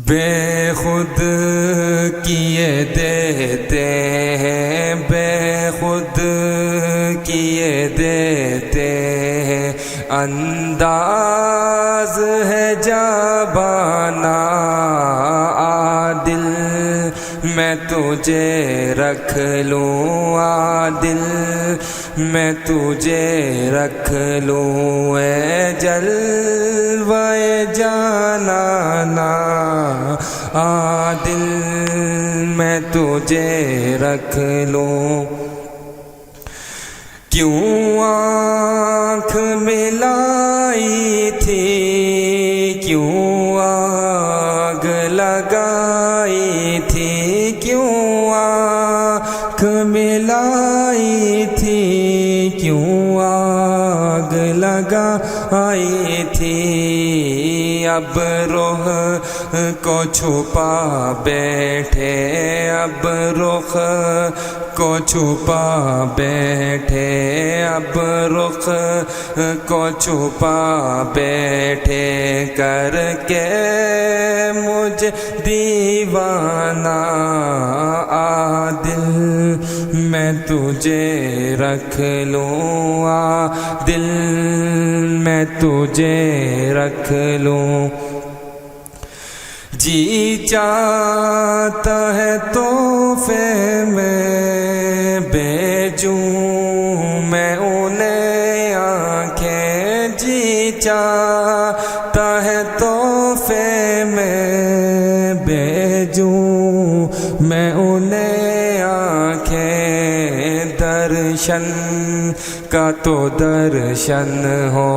بے خود کیے دیتے ہیں، بے خود کیے دیتے ہیں، انداز ہے جابانا عادل، میں تجھے رکھ لوں عادل، میں تجھے رکھ لوں اے جلوے جانانا عادل، میں تجھے رکھ لوں۔ کیوں آنکھ ملائی تھی، کیوں آگ لگائی تھی، کیوں آنکھ ملائی تھی، کیوں آگ لگائی تھی، اب رخ کو چھپا بیٹھے، اب رخ کو چھپا بیٹھے، اب رخ کو چھپا بیٹھے، کر کے مجھے دیوانہ عادل، میں تجھے رکھ لوں عادل، میں تجھے رکھ لوں۔ جی چاہتا ہے تحفے میں بھیجوں میں انہیں آنکھیں، جی چاہتا ہے تحفے میں بھیجوں میں انہیں آنکھیں، درشن کا تو درشن ہو،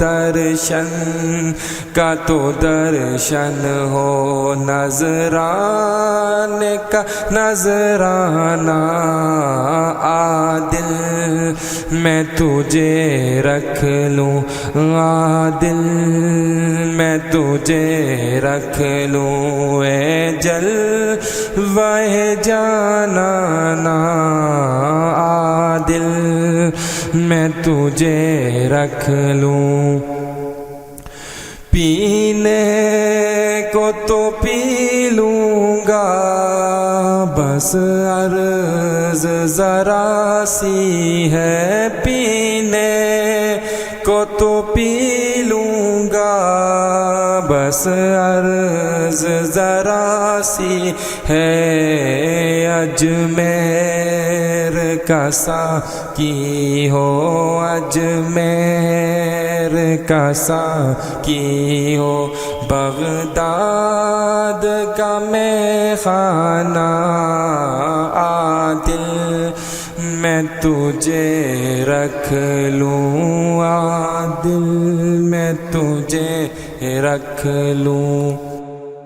درشن کا تو درشن ہو، نذرانے کا نذرانہ عادل، میں تجھے رکھ لوں عادل، میں تجھے رکھ لوں اے جلوے جانانا عادل، میں تجھے رکھ لوں۔ پینے کو تو پی لوں گا، بس عرض ذرا سی ہے، پینے کو تو پی لوں گا، بس عرض ذرا سی ہے، اجمیر کا ساقی ہو، اجمیر کا ساقی ہو، بغداد کا میخانہ عادل، میں تجھے رکھ لوں عادل، میں تجھے رکھ لوں۔